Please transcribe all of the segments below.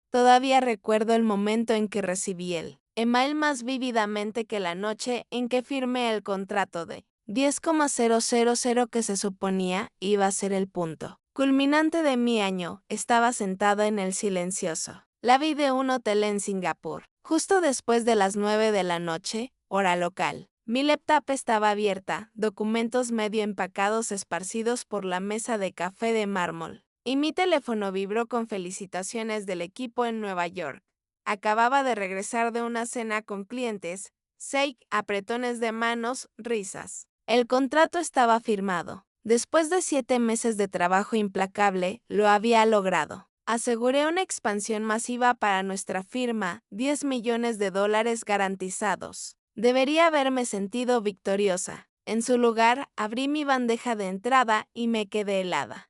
Todavía recuerdo el momento en que recibí el email más vívidamente que la noche en que firmé el contrato de 10,000 que se suponía iba a ser el punto culminante de mi año. Estaba sentada en el silencioso lobby de un hotel en Singapur, justo después de las 9 de la noche, hora local. Mi laptop estaba abierta, documentos medio empacados esparcidos por la mesa de café de mármol, y mi teléfono vibró con felicitaciones del equipo en Nueva York. Acababa de regresar de una cena con clientes, shake, apretones de manos, risas. El contrato estaba firmado. Después de 7 meses de trabajo implacable, lo había logrado. Aseguré una expansión masiva para nuestra firma, $10 millones garantizados. Debería haberme sentido victoriosa. En su lugar, abrí mi bandeja de entrada y me quedé helada.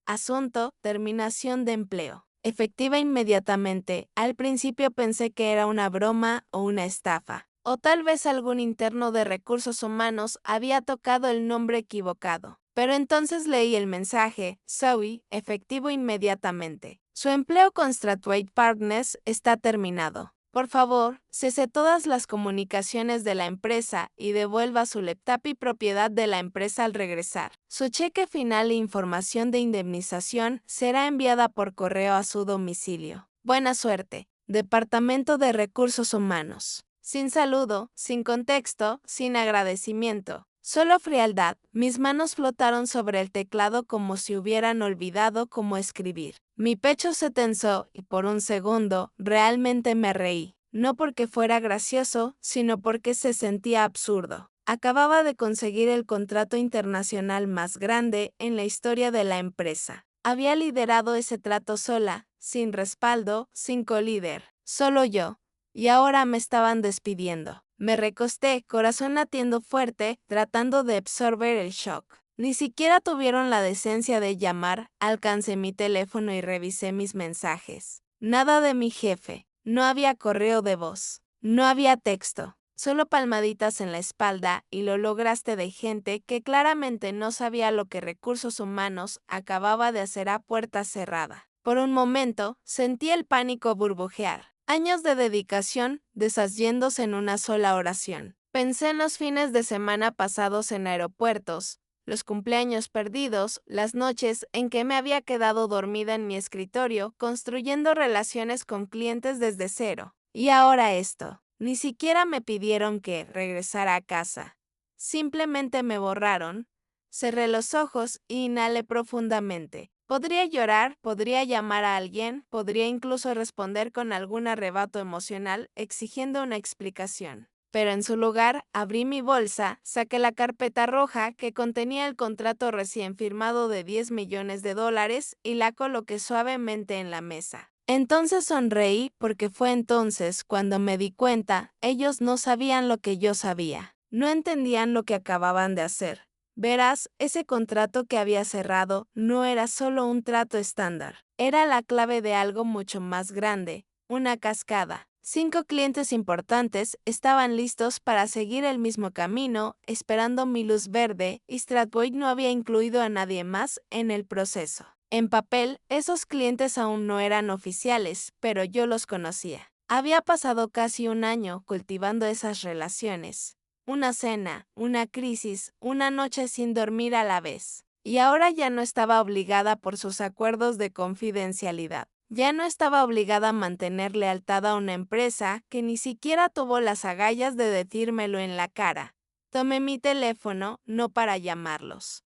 Asunto: terminación de empleo. Efectiva inmediatamente. Al principio pensé que era una broma o una estafa. O tal vez algún interno de recursos humanos había tocado el nombre equivocado. Pero entonces leí el mensaje: Zoe, efectivo inmediatamente. Su empleo con Stratway Partners está terminado. Por favor, cese todas las comunicaciones de la empresa y devuelva su laptop y propiedad de la empresa al regresar. Su cheque final e información de indemnización será enviada por correo a su domicilio. Buena suerte. Departamento de Recursos Humanos. Sin saludo, sin contexto, sin agradecimiento. Solo frialdad. Mis manos flotaron sobre el teclado como si hubieran olvidado cómo escribir. Mi pecho se tensó y por un segundo realmente me reí. No porque fuera gracioso, sino porque se sentía absurdo. Acababa de conseguir el contrato internacional más grande en la historia de la empresa. Había liderado ese trato sola, sin respaldo, sin colíder. Solo yo. Y ahora me estaban despidiendo. Me recosté, corazón latiendo fuerte, tratando de absorber el shock. Ni siquiera tuvieron la decencia de llamar. Alcancé mi teléfono y revisé mis mensajes. Nada de mi jefe. No había correo de voz. No había texto. Solo palmaditas en la espalda y lo lograste de gente que claramente no sabía lo que Recursos Humanos acababa de hacer a puerta cerrada. Por un momento, sentí el pánico burbujear. Años de dedicación deshaciéndose en una sola oración. Pensé en los fines de semana pasados en aeropuertos, los cumpleaños perdidos, las noches en que me había quedado dormida en mi escritorio construyendo relaciones con clientes desde cero. Y ahora esto. Ni siquiera me pidieron que regresara a casa. Simplemente me borraron. Cerré los ojos y inhalé profundamente. Podría llorar, podría llamar a alguien, podría incluso responder con algún arrebato emocional exigiendo una explicación. Pero en su lugar, abrí mi bolsa, saqué la carpeta roja que contenía el contrato recién firmado de $10 millones y la coloqué suavemente en la mesa. Entonces sonreí porque fue entonces cuando me di cuenta, ellos no sabían lo que yo sabía. No entendían lo que acababan de hacer. Verás, ese contrato que había cerrado no era solo un trato estándar. Era la clave de algo mucho más grande, una cascada. 5 clientes importantes estaban listos para seguir el mismo camino, esperando mi luz verde, y Stratway no había incluido a nadie más en el proceso. En papel, esos clientes aún no eran oficiales, pero yo los conocía. Había pasado casi un año cultivando esas relaciones. Una cena, una crisis, una noche sin dormir a la vez. Y ahora ya no estaba obligada por sus acuerdos de confidencialidad. Ya no estaba obligada a mantener lealtad a una empresa que ni siquiera tuvo las agallas de decírmelo en la cara. Tomé mi teléfono no para llamarlos,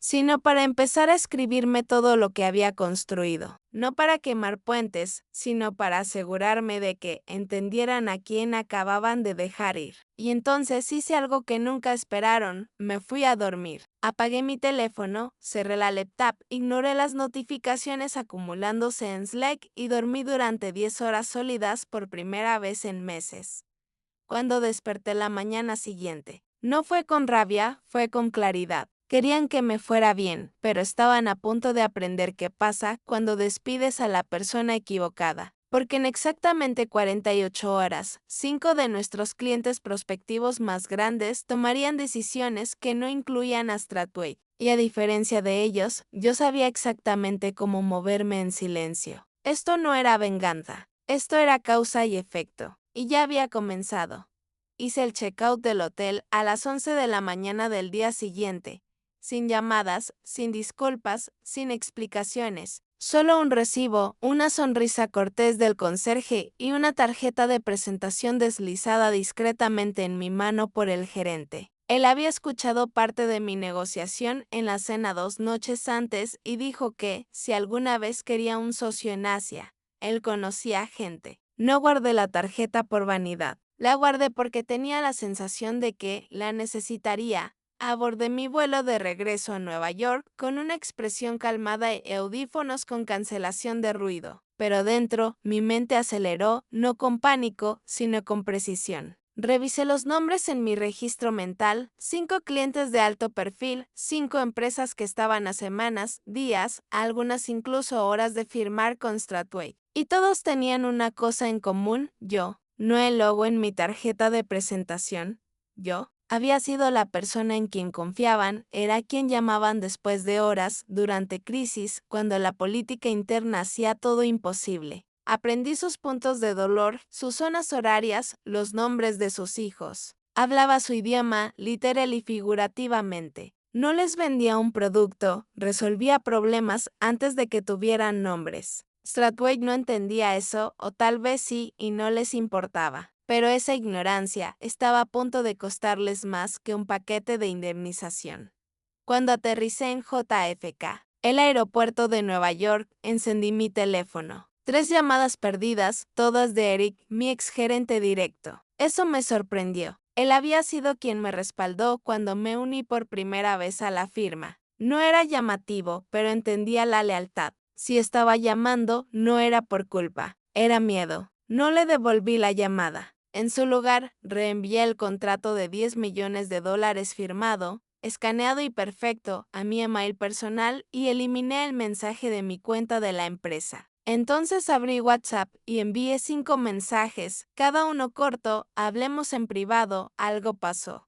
sino para empezar a escribirme todo lo que había construido. No para quemar puentes, sino para asegurarme de que entendieran a quién acababan de dejar ir. Y entonces hice algo que nunca esperaron, me fui a dormir. Apagué mi teléfono, cerré la laptop, ignoré las notificaciones acumulándose en Slack y dormí durante 10 horas sólidas por primera vez en meses. Cuando desperté la mañana siguiente, no fue con rabia, fue con claridad. Querían que me fuera bien, pero estaban a punto de aprender qué pasa cuando despides a la persona equivocada. Porque en exactamente 48 horas, 5 de nuestros clientes prospectivos más grandes tomarían decisiones que no incluían a Stratway. Y a diferencia de ellos, yo sabía exactamente cómo moverme en silencio. Esto no era venganza. Esto era causa y efecto. Y ya había comenzado. Hice el checkout del hotel a las 11 de la mañana del día siguiente. Sin llamadas, sin disculpas, sin explicaciones. Solo un recibo, una sonrisa cortés del conserje y una tarjeta de presentación deslizada discretamente en mi mano por el gerente. Él había escuchado parte de mi negociación en la cena 2 noches antes y dijo que, si alguna vez quería un socio en Asia, él conocía gente. No guardé la tarjeta por vanidad. La guardé porque tenía la sensación de que la necesitaría. Abordé mi vuelo de regreso a Nueva York con una expresión calmada y audífonos con cancelación de ruido. Pero dentro, mi mente aceleró, no con pánico, sino con precisión. Revisé los nombres en mi registro mental, 5 clientes de alto perfil, 5 empresas que estaban a semanas, días, algunas incluso horas de firmar con Stratway. Y todos tenían una cosa en común, yo, no el logo en mi tarjeta de presentación, yo. Había sido la persona en quien confiaban, era quien llamaban después de horas, durante crisis, cuando la política interna hacía todo imposible. Aprendí sus puntos de dolor, sus zonas horarias, los nombres de sus hijos. Hablaba su idioma, literal y figurativamente. No les vendía un producto, resolvía problemas antes de que tuvieran nombres. Stratway no entendía eso, o tal vez sí, y no les importaba. Pero esa ignorancia estaba a punto de costarles más que un paquete de indemnización. Cuando aterricé en JFK, el aeropuerto de Nueva York, encendí mi teléfono. 3 llamadas perdidas, todas de Eric, mi exgerente directo. Eso me sorprendió. Él había sido quien me respaldó cuando me uní por primera vez a la firma. No era llamativo, pero entendía la lealtad. Si estaba llamando, no era por culpa, era miedo. No le devolví la llamada. En su lugar, reenvié el contrato de $10 millones firmado, escaneado y perfecto a mi email personal y eliminé el mensaje de mi cuenta de la empresa. Entonces abrí WhatsApp y envié 5 mensajes, cada uno corto, hablemos en privado, algo pasó.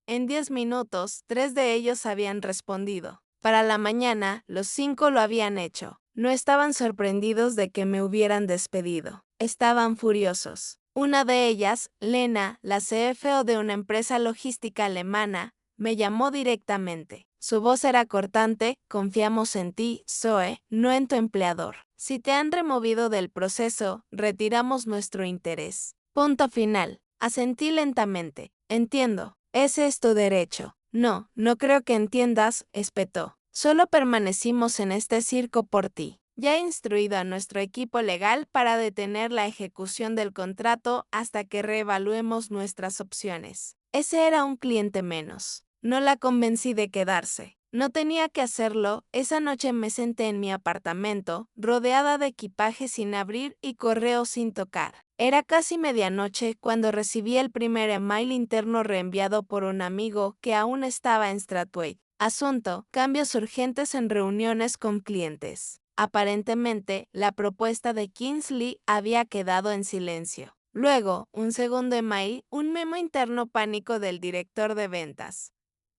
En 10 minutos, 3 de ellos habían respondido. Para la mañana, los 5 lo habían hecho. No estaban sorprendidos de que me hubieran despedido. Estaban furiosos. Una de ellas, Lena, la CFO de una empresa logística alemana, me llamó directamente. Su voz era cortante, confiamos en ti, Zoe, no en tu empleador. Si te han removido del proceso, retiramos nuestro interés. Punto final. Asentí lentamente. Entiendo. Ese es tu derecho. No, no creo que entiendas, espetó. Solo permanecimos en este circo por ti. Ya he instruido a nuestro equipo legal para detener la ejecución del contrato hasta que reevaluemos nuestras opciones. Ese era un cliente menos. No la convencí de quedarse. No tenía que hacerlo. Esa noche me senté en mi apartamento, rodeada de equipaje sin abrir y correos sin tocar. Era casi medianoche cuando recibí el primer email interno reenviado por un amigo que aún estaba en Stratway. Asunto: cambios urgentes en reuniones con clientes. Aparentemente, la propuesta de Kingsley había quedado en silencio. Luego, un segundo email, un memo interno pánico del director de ventas.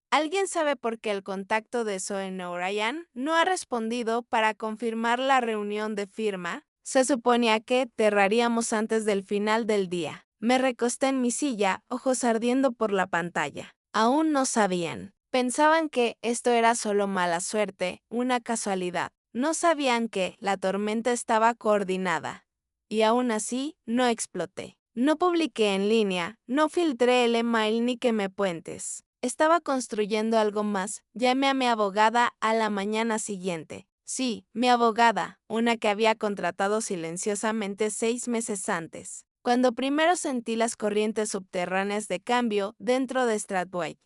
¿Alguien sabe por qué el contacto de Zoe O'Ryan no ha respondido para confirmar la reunión de firma? Se suponía que cerraríamos antes del final del día. Me recosté en mi silla, ojos ardiendo por la pantalla. Aún no sabían. Pensaban que esto era solo mala suerte, una casualidad. No sabían que la tormenta estaba coordinada. Y aún así, no exploté. No publiqué en línea, no filtré el email ni quemé puentes. Estaba construyendo algo más. Llamé a mi abogada a la mañana siguiente. Sí, mi abogada, una que había contratado silenciosamente 6 meses antes, cuando primero sentí las corrientes subterráneas de cambio dentro de Stratway.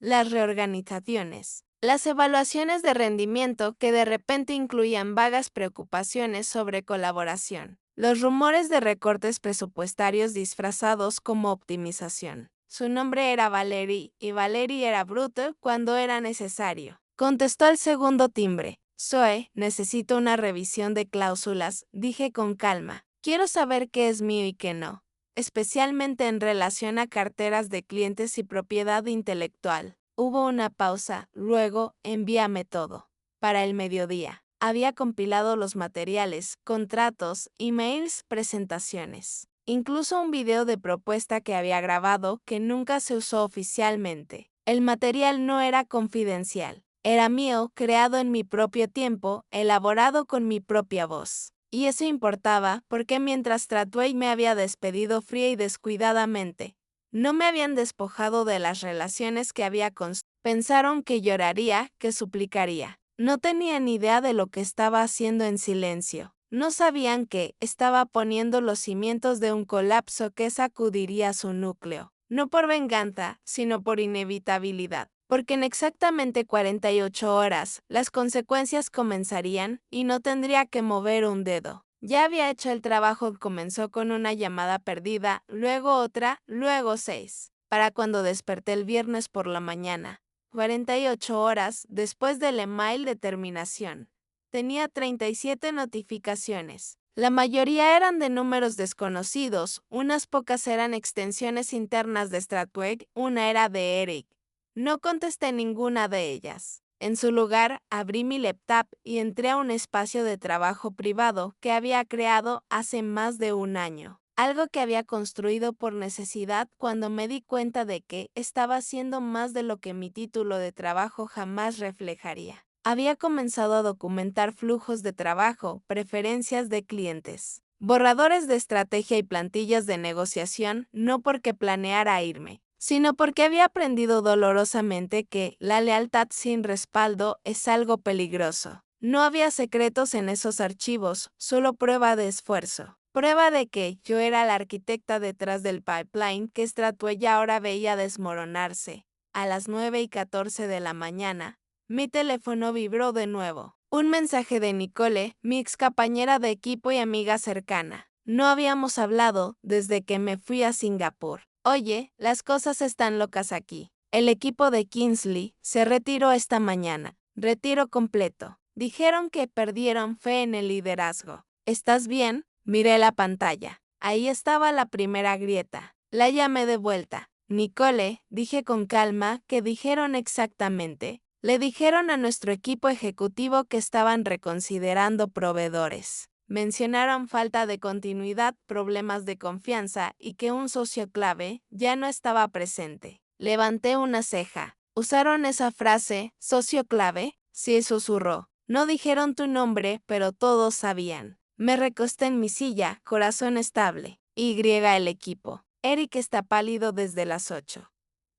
Las reorganizaciones. Las evaluaciones de rendimiento que de repente incluían vagas preocupaciones sobre colaboración. Los rumores de recortes presupuestarios disfrazados como optimización. Su nombre era Valerie, y Valerie era bruto cuando era necesario. Contestó al segundo timbre. Zoe, necesito una revisión de cláusulas, dije con calma. Quiero saber qué es mío y qué no, especialmente en relación a carteras de clientes y propiedad intelectual. Hubo una pausa, luego, envíame todo. Para el mediodía. había compilado los materiales, contratos, emails, presentaciones. Incluso un video de propuesta que había grabado que nunca se usó oficialmente. El material no era confidencial. Era mío, creado en mi propio tiempo, elaborado con mi propia voz. Y eso importaba porque mientras Stratway me había despedido fría y descuidadamente, no me habían despojado de las relaciones que había construido. Pensaron que lloraría, que suplicaría. No tenían idea de lo que estaba haciendo en silencio. No sabían que estaba poniendo los cimientos de un colapso que sacudiría su núcleo. No por venganza, sino por inevitabilidad. Porque en exactamente 48 horas, las consecuencias comenzarían y no tendría que mover un dedo. Ya había hecho el trabajo, comenzó con una llamada perdida, luego otra, luego 6. Para cuando desperté el viernes por la mañana, 48 horas después del email de terminación, tenía 37 notificaciones. La mayoría eran de números desconocidos, unas pocas eran extensiones internas de Stratway, una era de Eric. No contesté ninguna de ellas. En su lugar, abrí mi laptop y entré a un espacio de trabajo privado que había creado hace más de un año. Algo que había construido por necesidad cuando me di cuenta de que estaba haciendo más de lo que mi título de trabajo jamás reflejaría. Había comenzado a documentar flujos de trabajo, preferencias de clientes, borradores de estrategia y plantillas de negociación, no porque planeara irme, sino porque había aprendido dolorosamente que la lealtad sin respaldo es algo peligroso. No había secretos en esos archivos, solo prueba de esfuerzo. Prueba de que yo era la arquitecta detrás del pipeline que Stratway ahora veía desmoronarse. A las 9:14 de la mañana, mi teléfono vibró de nuevo. Un mensaje de Nicole, mi ex compañera de equipo y amiga cercana. No habíamos hablado desde que me fui a Singapur. Oye, las cosas están locas aquí. El equipo de Kingsley se retiró esta mañana. Retiro completo. Dijeron que perdieron fe en el liderazgo. ¿Estás bien? Miré la pantalla. Ahí estaba la primera grieta. La llamé de vuelta. Nicole, dije con calma, ¿qué dijeron exactamente? Le dijeron a nuestro equipo ejecutivo que estaban reconsiderando proveedores. Mencionaron falta de continuidad, problemas de confianza y que un socio clave ya no estaba presente. Levanté una ceja. ¿Usaron esa frase, socio clave? Sí, susurró. No dijeron tu nombre, pero todos sabían. Me recosté en mi silla, corazón estable. El equipo. Eric está pálido desde las 8.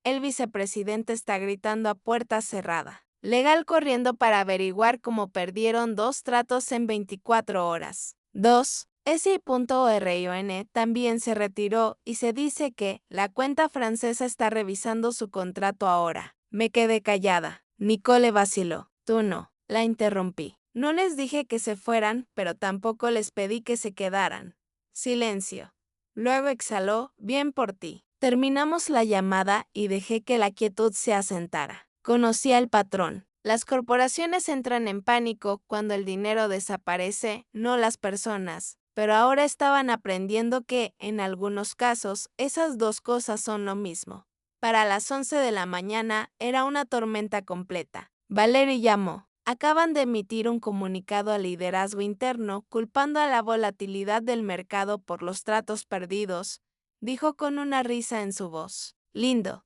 El vicepresidente está gritando a puerta cerrada. Legal corriendo para averiguar cómo perdieron 2 tratos en 24 horas. 2. SI.ORION también se retiró y se dice que la cuenta francesa está revisando su contrato ahora. Me quedé callada. Nicole vaciló. Tú no. La interrumpí. No les dije que se fueran, pero tampoco les pedí que se quedaran. Silencio. Luego exhaló, bien por ti. Terminamos la llamada y dejé que la quietud se asentara. Conocí al patrón. Las corporaciones entran en pánico cuando el dinero desaparece, no las personas. Pero ahora estaban aprendiendo que, en algunos casos, esas dos cosas son lo mismo. Para las 11 de la mañana era una tormenta completa. Valerie llamó. Acaban de emitir un comunicado al liderazgo interno culpando a la volatilidad del mercado por los tratos perdidos, dijo con una risa en su voz. Lindo.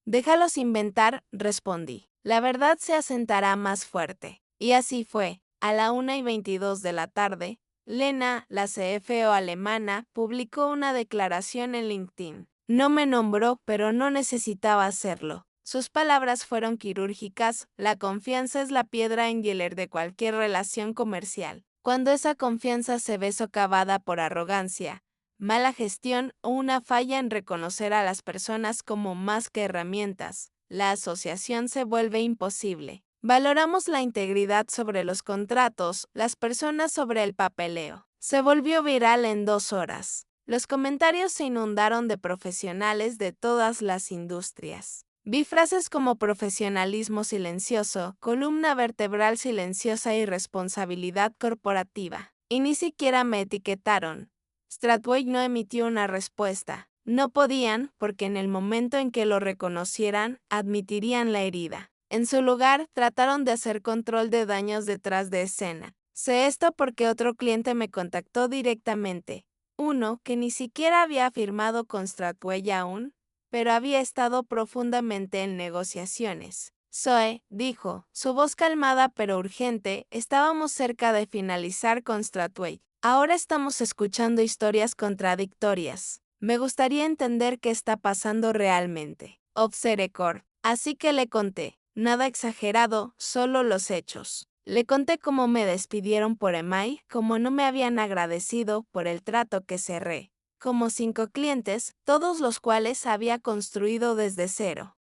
Déjalos inventar, respondí. La verdad se asentará más fuerte. Y así fue. A la 1:22 de la tarde, Lena, la CFO alemana, publicó una declaración en LinkedIn. No me nombró, pero no necesitaba hacerlo. Sus palabras fueron quirúrgicas, la confianza es la piedra angular de cualquier relación comercial. Cuando esa confianza se ve socavada por arrogancia, mala gestión o una falla en reconocer a las personas como más que herramientas, la asociación se vuelve imposible. Valoramos la integridad sobre los contratos, las personas sobre el papeleo. Se volvió viral en 2 horas. Los comentarios se inundaron de profesionales de todas las industrias. Vi frases como profesionalismo silencioso, columna vertebral silenciosa y responsabilidad corporativa. Y ni siquiera me etiquetaron. Stratway no emitió una respuesta. No podían, porque en el momento en que lo reconocieran, admitirían la herida. En su lugar, trataron de hacer control de daños detrás de escena. Sé esto porque otro cliente me contactó directamente. Uno que ni siquiera había firmado con Stratway aún, pero había estado profundamente en negociaciones. Zoe, dijo, su voz calmada pero urgente, estábamos cerca de finalizar con Stratway. Ahora estamos escuchando historias contradictorias. Me gustaría entender qué está pasando realmente. Observer. Así que le conté. Nada exagerado, solo los hechos. Le conté cómo me despidieron por email, cómo no me habían agradecido por el trato que cerré. Como 5 clientes, todos los cuales había construido desde cero.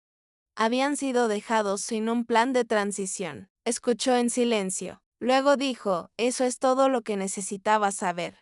Habían sido dejados sin un plan de transición. Escuchó en silencio. Luego dijo, eso es todo lo que necesitaba saber.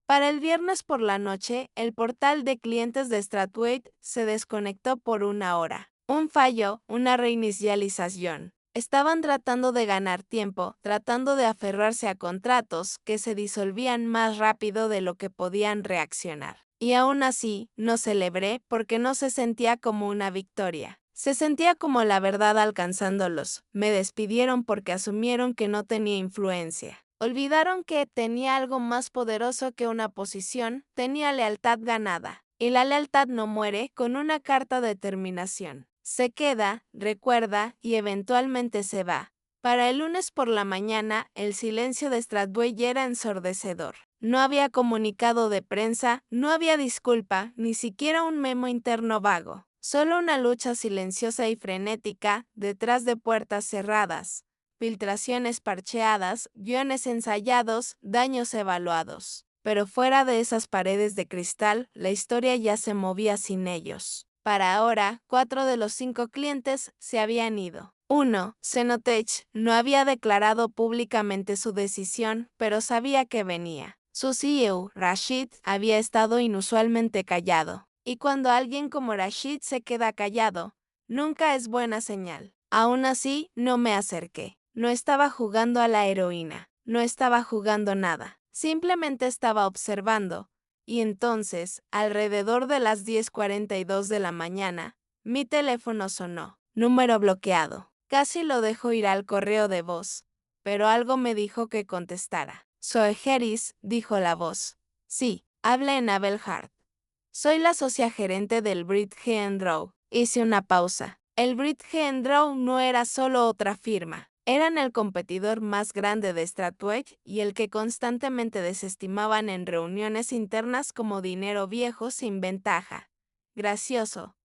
Para el viernes por la noche, el portal de clientes de Stratway se desconectó por 1 hora. Un fallo, una reinicialización. Estaban tratando de ganar tiempo, tratando de aferrarse a contratos que se disolvían más rápido de lo que podían reaccionar. Y aún así, no celebré porque no se sentía como una victoria. Se sentía como la verdad alcanzándolos. Me despidieron porque asumieron que no tenía influencia. Olvidaron que tenía algo más poderoso que una posición, tenía lealtad ganada. Y la lealtad no muere con una carta de terminación. Se queda, recuerda y eventualmente se va. Para el lunes por la mañana, el silencio de Stratway era ensordecedor. No había comunicado de prensa, no había disculpa, ni siquiera un memo interno vago. Solo una lucha silenciosa y frenética, detrás de puertas cerradas. Filtraciones parcheadas, guiones ensayados, daños evaluados. Pero fuera de esas paredes de cristal, la historia ya se movía sin ellos. Para ahora, 4 de los 5 clientes se habían ido. 1. Cenotech no había declarado públicamente su decisión, pero sabía que venía. Su CEO, Rashid, había estado inusualmente callado. Y cuando alguien como Rashid se queda callado, nunca es buena señal. Aún así, no me acerqué. No estaba jugando a la heroína. No estaba jugando nada. Simplemente estaba observando. Y entonces, alrededor de las 10:42 de la mañana, mi teléfono sonó. Número bloqueado. Casi lo dejo ir al correo de voz, pero algo me dijo que contestara. Zoe Harris, dijo la voz. Sí, habla en Abelhart. Soy la socia gerente del Bridge & Rowe. Hice una pausa. El Bridge & Rowe no era solo otra firma. Eran el competidor más grande de Stratway y el que constantemente desestimaban en reuniones internas como dinero viejo sin ventaja. Gracioso.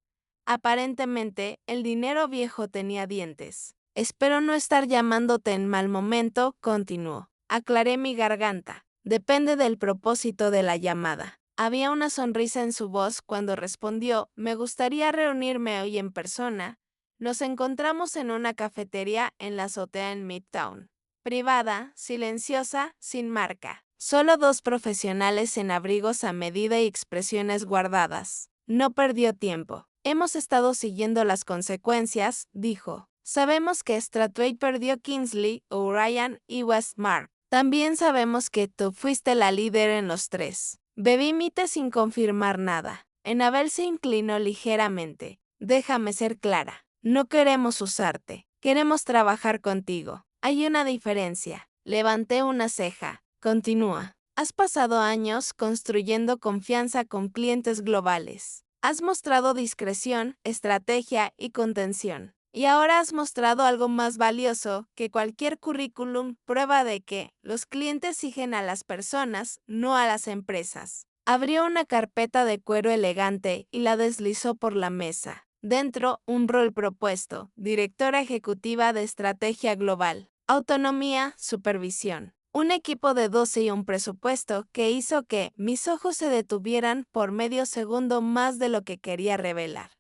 Aparentemente, el dinero viejo tenía dientes. Espero no estar llamándote en mal momento, continuó. Aclaré mi garganta. Depende del propósito de la llamada. Había una sonrisa en su voz cuando respondió, me gustaría reunirme hoy en persona. Nos encontramos en una cafetería en la azotea en Midtown. Privada, silenciosa, sin marca. Solo 2 profesionales en abrigos a medida y expresiones guardadas. No perdió tiempo. Hemos estado siguiendo las consecuencias, dijo. Sabemos que Stratway perdió Kingsley, O'Ryan y Westmark. También sabemos que tú fuiste la líder en los 3. Bebí mate sin confirmar nada. Enabel se inclinó ligeramente. Déjame ser clara. No queremos usarte. Queremos trabajar contigo. Hay una diferencia. Levanté una ceja. Continúa. Has pasado años construyendo confianza con clientes globales. Has mostrado discreción, estrategia y contención. Y ahora has mostrado algo más valioso que cualquier currículum, prueba de que los clientes siguen a las personas, no a las empresas. Abrió una carpeta de cuero elegante y la deslizó por la mesa. Dentro, un rol propuesto, directora ejecutiva de estrategia global. Autonomía, supervisión. Un equipo de 12 y un presupuesto que hizo que mis ojos se detuvieran por medio segundo más de lo que quería revelar.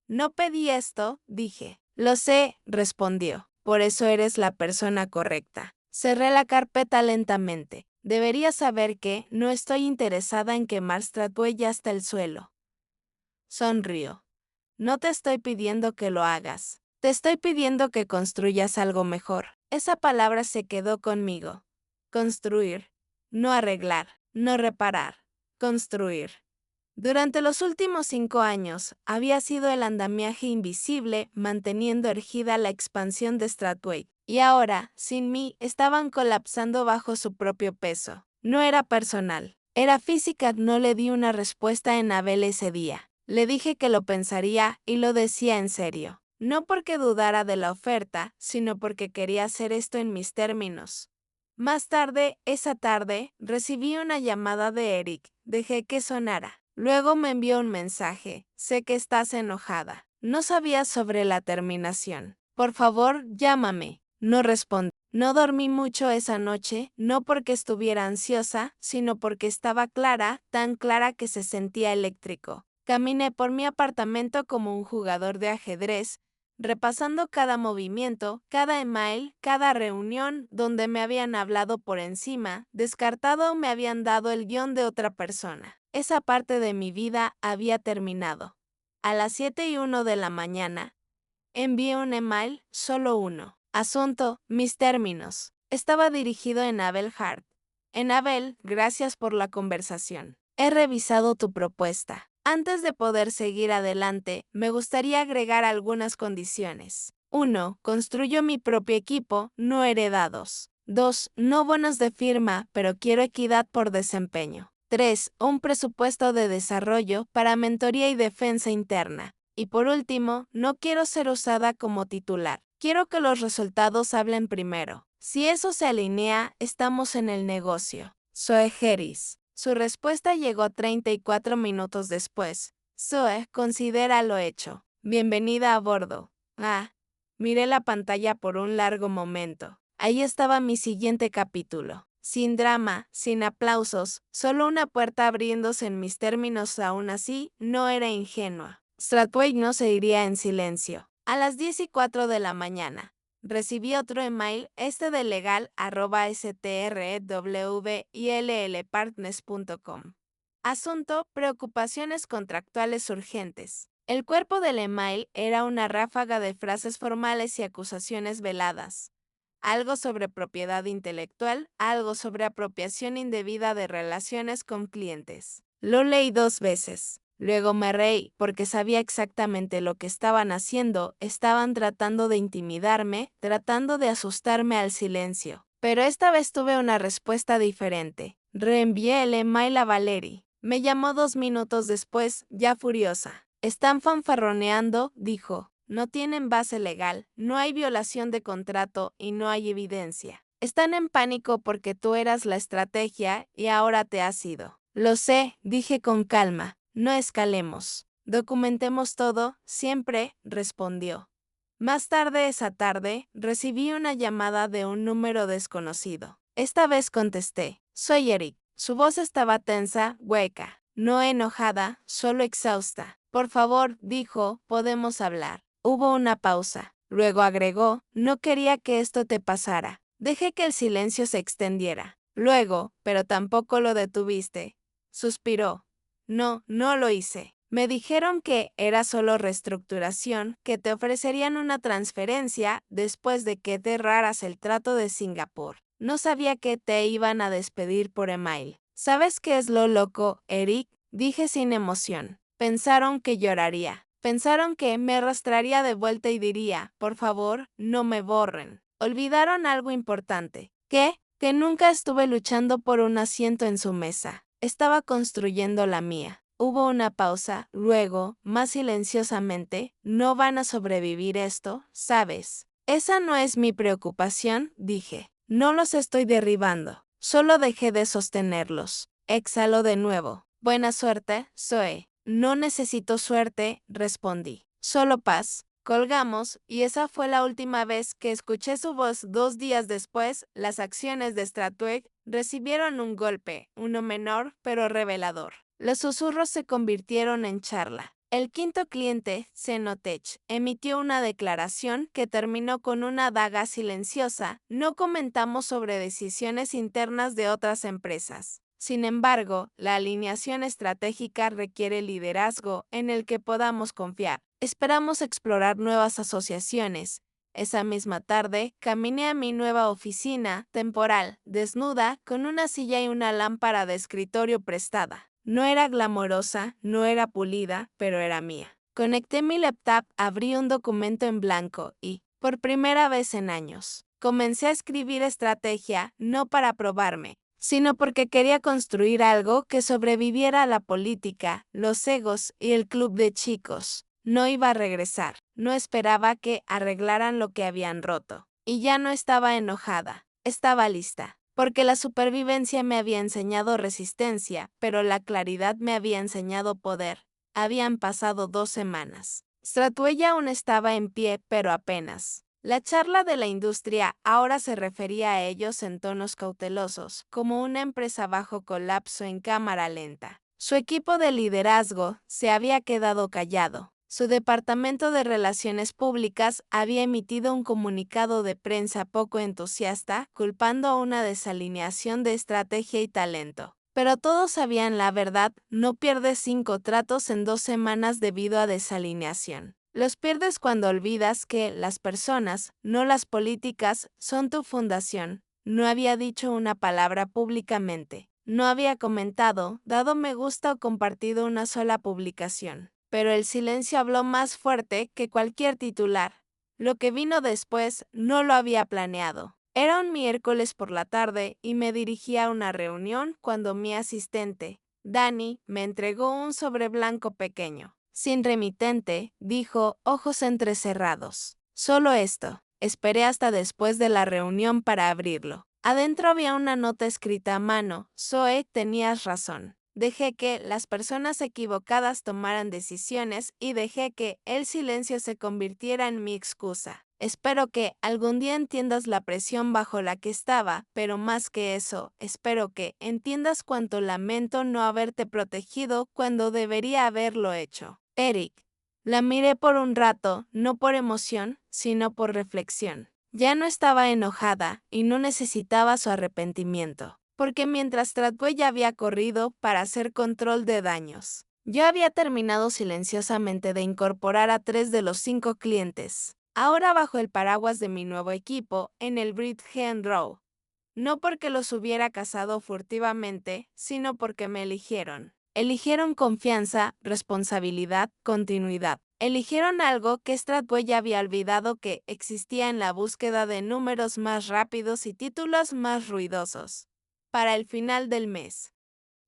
No pedí esto, dije. Lo sé, respondió. Por eso eres la persona correcta. Cerré la carpeta lentamente. Deberías saber que no estoy interesada en quemar Stratway hasta el suelo. Sonrió. No te estoy pidiendo que lo hagas. Te estoy pidiendo que construyas algo mejor. Esa palabra se quedó conmigo. Construir. No arreglar. No reparar. Construir. Durante los últimos 5 años, había sido el andamiaje invisible manteniendo erguida la expansión de Stratway, y ahora, sin mí, estaban colapsando bajo su propio peso. No era personal, era física. No le di una respuesta en Abel ese día. Le dije que lo pensaría y lo decía en serio. No porque dudara de la oferta, sino porque quería hacer esto en mis términos. Más tarde, esa tarde, recibí una llamada de Eric. Dejé que sonara. Luego me envió un mensaje. Sé que estás enojada. No sabías sobre la terminación. Por favor, llámame. No respondí. No dormí mucho esa noche, no porque estuviera ansiosa, sino porque estaba clara, tan clara que se sentía eléctrico. Caminé por mi apartamento como un jugador de ajedrez, repasando cada movimiento, cada email, cada reunión donde me habían hablado por encima, descartado o me habían dado el guión de otra persona. Esa parte de mi vida había terminado. A las 7:01 de la mañana, envié un email, solo uno. Asunto, mis términos. Estaba dirigido en Abel Hart. En Abel, gracias por la conversación. He revisado tu propuesta. Antes de poder seguir adelante, me gustaría agregar algunas condiciones. 1. Construyo mi propio equipo, no heredados. 2. No bonos de firma, pero quiero equidad por desempeño. 3. Un presupuesto de desarrollo para mentoría y defensa interna. Y por último, no quiero ser usada como titular. Quiero que los resultados hablen primero. Si eso se alinea, estamos en el negocio. Zoe Harris. Su respuesta llegó 34 minutos después. Zoe, considera lo hecho. Bienvenida a bordo. Miré la pantalla por un largo momento. Ahí estaba mi siguiente capítulo. Sin drama, sin aplausos, solo una puerta abriéndose en mis términos. Aún así, no era ingenua. Stratway no se iría en silencio. A las 10:04 de la mañana, recibí otro email, de legal@strwillpartners.com. Asunto, preocupaciones contractuales urgentes. El cuerpo del email era una ráfaga de frases formales y acusaciones veladas. Algo sobre propiedad intelectual, algo sobre apropiación indebida de relaciones con clientes. Lo leí 2 veces. Luego me reí, porque sabía exactamente lo que estaban haciendo. Estaban tratando de intimidarme, tratando de asustarme al silencio. Pero esta vez tuve una respuesta diferente. Reenvié el email a Valerie. Me llamó 2 minutos después, ya furiosa. Están fanfarroneando, dijo. No tienen base legal, no hay violación de contrato y no hay evidencia. Están en pánico porque tú eras la estrategia y ahora te has ido. Lo sé, dije con calma. No escalemos. Documentemos todo, siempre, respondió. Más tarde esa tarde, recibí una llamada de un número desconocido. Esta vez contesté. Soy Eric. Su voz estaba tensa, hueca. No enojada, solo exhausta. Por favor, dijo, podemos hablar. Hubo una pausa. Luego agregó, no quería que esto te pasara. Dejé que el silencio se extendiera. Luego, pero tampoco lo detuviste. Suspiró. No, no lo hice. Me dijeron que era solo reestructuración, que te ofrecerían una transferencia después de que cerraras el trato de Singapur. No sabía que te iban a despedir por email. ¿Sabes qué es lo loco, Eric? Dije sin emoción. Pensaron que lloraría. Pensaron que me arrastraría de vuelta y diría, por favor, no me borren. Olvidaron algo importante. ¿Qué? Que nunca estuve luchando por un asiento en su mesa. Estaba construyendo la mía. Hubo una pausa, luego, más silenciosamente, no van a sobrevivir esto, ¿sabes? Esa no es mi preocupación, dije. No los estoy derribando. Solo dejé de sostenerlos. Exhaló de nuevo. Buena suerte, Zoe. No necesito suerte, respondí. Solo paz. Colgamos, y esa fue la última vez que escuché su voz. 2 días después, las acciones de Stratweg recibieron un golpe, uno menor, pero revelador. Los susurros se convirtieron en charla. El quinto cliente, Cenotech, emitió una declaración que terminó con una daga silenciosa. No comentamos sobre decisiones internas de otras empresas. Sin embargo, la alineación estratégica requiere liderazgo en el que podamos confiar. Esperamos explorar nuevas asociaciones. Esa misma tarde, caminé a mi nueva oficina temporal, desnuda, con una silla y una lámpara de escritorio prestada. No era glamorosa, no era pulida, pero era mía. Conecté mi laptop, abrí un documento en blanco y, por primera vez en años, Comencé a escribir estrategia, no para probarme, sino porque quería construir algo que sobreviviera a la política, los egos y el club de chicos. No iba a regresar, no esperaba que arreglaran lo que habían roto. Y ya no estaba enojada, estaba lista. Porque la supervivencia me había enseñado resistencia, pero la claridad me había enseñado poder. Habían pasado 2 semanas. Stratway aún estaba en pie, pero apenas. La charla de la industria ahora se refería a ellos en tonos cautelosos, como una empresa bajo colapso en cámara lenta. Su equipo de liderazgo se había quedado callado. Su departamento de relaciones públicas había emitido un comunicado de prensa poco entusiasta, culpando a una desalineación de estrategia y talento. Pero todos sabían la verdad, no pierdes 5 tratos en 2 semanas debido a desalineación. Los pierdes cuando olvidas que las personas, no las políticas, son tu fundación. No había dicho una palabra públicamente. No había comentado, dado me gusta o compartido una sola publicación. Pero el silencio habló más fuerte que cualquier titular. Lo que vino después no lo había planeado. Era un miércoles por la tarde y me dirigí a una reunión cuando mi asistente, Dani, me entregó un sobre blanco pequeño. Sin remitente, dijo, ojos entrecerrados. Solo esto. Esperé hasta después de la reunión para abrirlo. Adentro había una nota escrita a mano. Zoe, tenías razón. Dejé que las personas equivocadas tomaran decisiones y dejé que el silencio se convirtiera en mi excusa. Espero que algún día entiendas la presión bajo la que estaba, pero más que eso, espero que entiendas cuánto lamento no haberte protegido cuando debería haberlo hecho. Eric. La miré por un rato, no por emoción, sino por reflexión. Ya no estaba enojada y no necesitaba su arrepentimiento, porque mientras Stratway ya había corrido para hacer control de daños, yo había terminado silenciosamente de incorporar a 3 de los 5 clientes, ahora bajo el paraguas de mi nuevo equipo en el Bridgend Row. No porque los hubiera cazado furtivamente, sino porque me eligieron. Eligieron confianza, responsabilidad, continuidad. Eligieron algo que Stratway ya había olvidado que existía en la búsqueda de números más rápidos y títulos más ruidosos. Para el final del mes,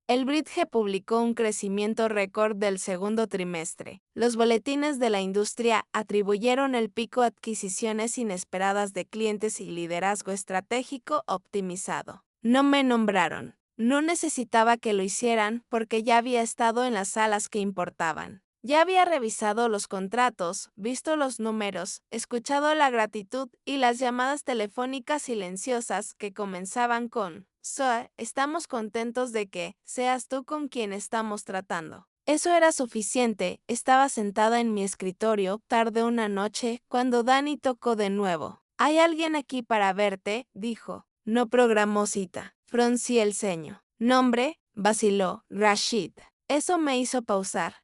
el Bridge publicó un crecimiento récord del segundo trimestre. Los boletines de la industria atribuyeron el pico a adquisiciones inesperadas de clientes y liderazgo estratégico optimizado. No me nombraron. No necesitaba que lo hicieran porque ya había estado en las salas que importaban. Ya había revisado los contratos, visto los números, escuchado la gratitud y las llamadas telefónicas silenciosas que comenzaban con Zoe, estamos contentos de que seas tú con quien estamos tratando. Eso era suficiente. Estaba sentada en mi escritorio tarde una noche cuando Dani tocó de nuevo. Hay alguien aquí para verte, dijo. No programó cita. Fruncí el ceño. Nombre, vaciló, Rashid. Eso me hizo pausar.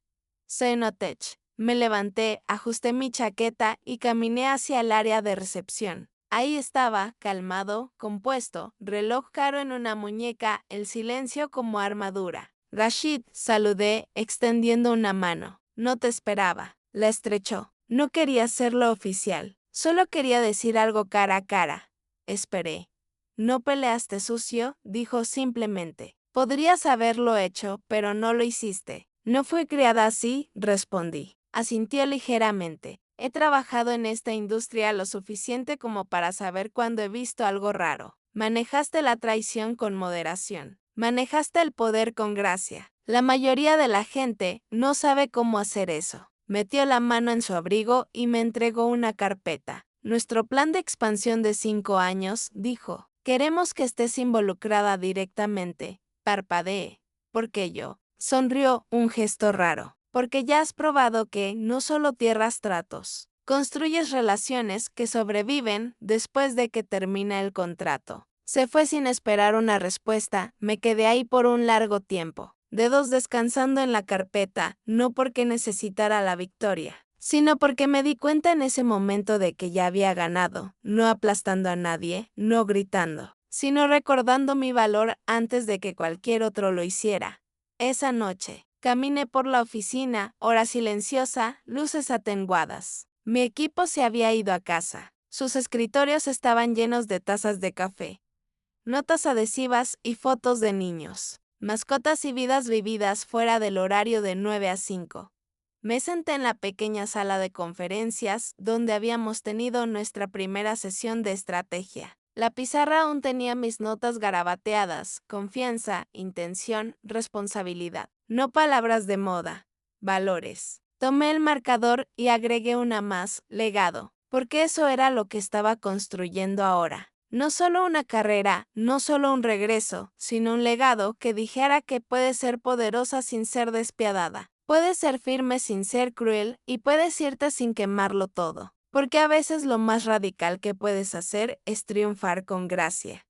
Zenotech. Me levanté, ajusté mi chaqueta y caminé hacia el área de recepción. Ahí estaba, calmado, compuesto, reloj caro en una muñeca, el silencio como armadura. Rashid, saludé, extendiendo una mano. No te esperaba. La estrechó. No quería hacerlo oficial. Solo quería decir algo cara a cara. Esperé. No peleaste sucio, dijo simplemente. Podrías haberlo hecho, pero no lo hiciste. No fui criada así, respondí. Asintió ligeramente. He trabajado en esta industria lo suficiente como para saber cuándo he visto algo raro. Manejaste la traición con moderación. Manejaste el poder con gracia. La mayoría de la gente no sabe cómo hacer eso. Metió la mano en su abrigo y me entregó una carpeta. Nuestro plan de expansión de 5 años, dijo. Queremos que estés involucrada directamente. Parpadeé. ¿Por qué yo? Sonrió, un gesto raro. Porque ya has probado que no solo tierras tratos, construyes relaciones que sobreviven después de que termina el contrato. Se fue sin esperar una respuesta, me quedé ahí por un largo tiempo, dedos descansando en la carpeta, no porque necesitara la victoria, sino porque me di cuenta en ese momento de que ya había ganado, no aplastando a nadie, no gritando, sino recordando mi valor antes de que cualquier otro lo hiciera. Esa noche, caminé por la oficina, hora silenciosa, luces atenuadas. Mi equipo se había ido a casa. Sus escritorios estaban llenos de tazas de café, notas adhesivas y fotos de niños, mascotas y vidas vividas fuera del horario de 9 a 5. Me senté en la pequeña sala de conferencias donde habíamos tenido nuestra primera sesión de estrategia. La pizarra aún tenía mis notas garabateadas: confianza, intención, responsabilidad. No palabras de moda, valores. Tomé el marcador y agregué una más: legado, porque eso era lo que estaba construyendo ahora. No solo una carrera, no solo un regreso, sino un legado que dijera que puede ser poderosa sin ser despiadada. Puedes ser firme sin ser cruel y puedes irte sin quemarlo todo. Porque a veces lo más radical que puedes hacer es triunfar con gracia.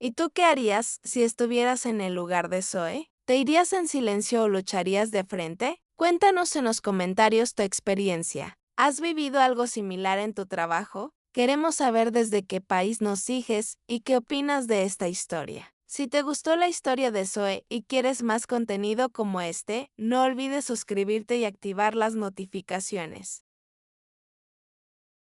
¿Y tú qué harías si estuvieras en el lugar de Zoe? ¿Te irías en silencio o lucharías de frente? Cuéntanos en los comentarios tu experiencia. ¿Has vivido algo similar en tu trabajo? Queremos saber desde qué país nos sigues y qué opinas de esta historia. Si te gustó la historia de Zoe y quieres más contenido como este, no olvides suscribirte y activar las notificaciones.